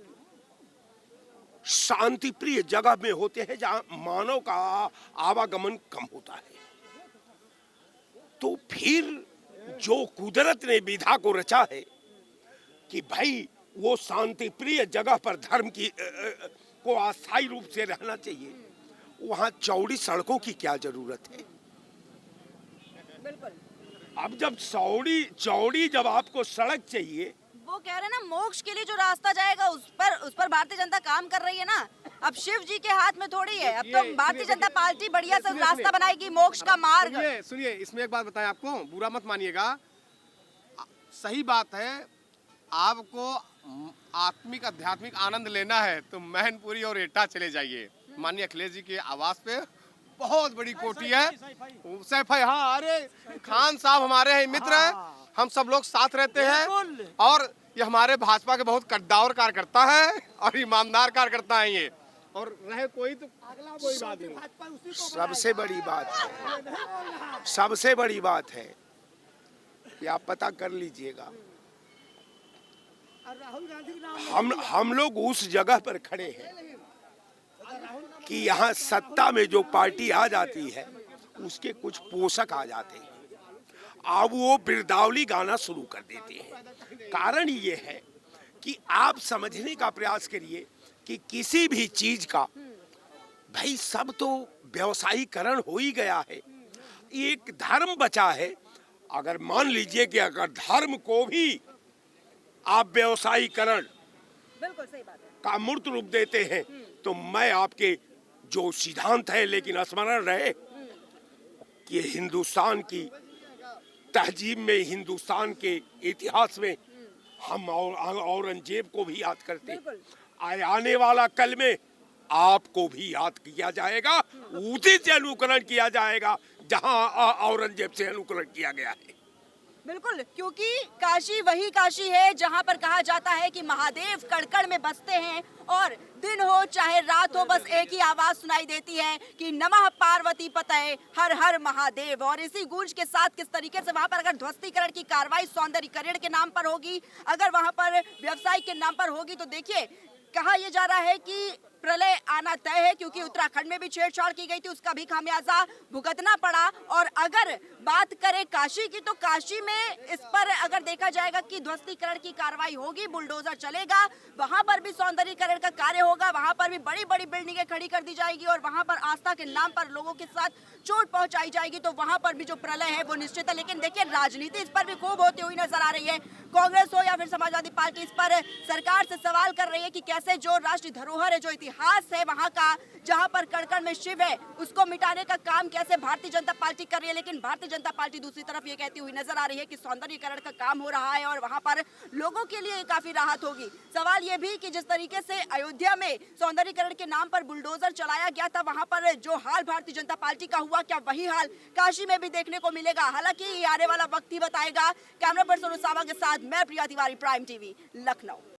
शांति प्रिय जगह में होते हैं जहां मानव का आवागमन कम होता है। तो फिर जो कुदरत ने विधा को रचा है कि भाई वो शांति प्रिय जगह पर धर्म की को अस्थायी रूप से रहना चाहिए, वहां चौड़ी सड़कों की क्या जरूरत है? बिल्कुल। अब जब चौड़ी जब आपको सड़क चाहिए, वो कह रहे हैं ना मोक्ष के लिए जो रास्ता जाएगा उस पर भारतीय जनता काम कर रही है ना। अब शिव जी के हाथ में थोड़ी है, अब तो भारतीय जनता पार्टी बढ़िया से रास्ता बनाएगी मोक्ष का मार्ग। सुनिए, इसमें एक बात बताएं आपको, बुरा मत मानिएगा, सही बात है। आपको आत्मिक आध्यात्मिक आनंद लेना है तो मैनपुरी और एटा चले जाइए। माननीय अखिलेश जी के आवास पे बहुत बड़ी कोठी है, सैफ है। हाँ, अरे खान साहब हमारे हैं मित्र हैं, हम सब लोग साथ रहते हैं, और ये हमारे भाजपा के बहुत कद्दावर कार्यकर्ता है और ईमानदार कार्यकर्ता है ये। और रहे कोई तो अगला कोई बात नहीं। सबसे बड़ी बात है ये आप पता कर लीजिएगा। हम लोग उस जगह पर खड़े हैं कि यहाँ सत्ता में जो पार्टी आ जाती है उसके कुछ पोषक आ जाते हैं, अब वो बिरदावली गाना शुरू कर देते हैं। कारण ये है कि आप समझने का प्रयास करिए कि किसी भी चीज का भाई सब तो व्यवसायीकरण हो ही गया है, एक धर्म बचा है। अगर मान लीजिए कि अगर धर्म को भी आप व्यवसायीकरण बिल्कुल सही बात है का मूर्त रूप देते हैं तो मैं आपके जो सिद्धांत है, लेकिन स्मरण रहे कि हिंदुस्तान की तहजीब में, हिंदुस्तान के इतिहास में हम औरंगजेब को भी याद करते हैं। आने वाला कल में आपको भी याद किया जाएगा, उसी से अनुकरण किया जाएगा जहां औरंगजेब से अनुकरण किया गया है। बिल्कुल, क्योंकि काशी वही काशी है जहां पर कहा जाता है कि महादेव कड़कड़ में बसते हैं और दिन हो चाहे रात हो बस एक ही आवाज सुनाई देती है कि नमः पार्वती पतये हर हर महादेव। और इसी गूंज के साथ किस तरीके से वहां पर अगर ध्वस्तीकरण की कार्रवाई सौंदर्यीकरण के नाम पर होगी, अगर वहां पर व्यवसाय के नाम पर होगी, तो देखिए कहा यह जा रहा है कि प्रलय आना तय है, क्योंकि उत्तराखंड में भी छेड़छाड़ की गई थी, उसका भी खामियाजा भुगतना पड़ा। और अगर बात करें काशी की, तो काशी में इस पर अगर देखा जाएगा कि ध्वस्तीकरण की कार्रवाई होगी, बुलडोजर चलेगा, वहां पर भी सौंदर्यीकरण का कार्य होगा, वहां पर भी बड़ी बड़ी बिल्डिंगें खड़ी कर दी जाएगी और वहां पर आस्था के नाम पर लोगों के साथ चोट पहुंचाई जाएगी, तो वहां पर भी जो प्रलय है वो निश्चित है। लेकिन देखिए राजनीति इस पर भी खूब होती हुई नजर आ रही है। कांग्रेस हो या फिर समाजवादी पार्टी इस पर सरकार से सवाल कर रही है कि कैसे जो राष्ट्रीय धरोहर है, जो इतिहास है वहां का, जहां पर कड़कड़ में शिव है, उसको मिटाने का काम कैसे भारतीय जनता पार्टी कर रही है। लेकिन भारतीय जनता पार्टी दूसरी तरफ ये कहती हुई नजर आ रही है कि सौंदर्यीकरण का काम हो रहा है और वहां पर लोगों के लिए काफी राहत होगी। सवाल ये भी कि जिस तरीके से अयोध्या में सौंदर्यीकरण के नाम पर बुलडोजर चलाया गया था, वहां पर जो हाल भारतीय जनता पार्टी का हुआ, क्या वही हाल काशी में भी देखने को मिलेगा? हालांकि ये आने वाला वक्त ही बताएगा। कैमरा पर्सन उसामा के साथ मैं प्रिया तिवारी, प्राइम टीवी, लखनऊ।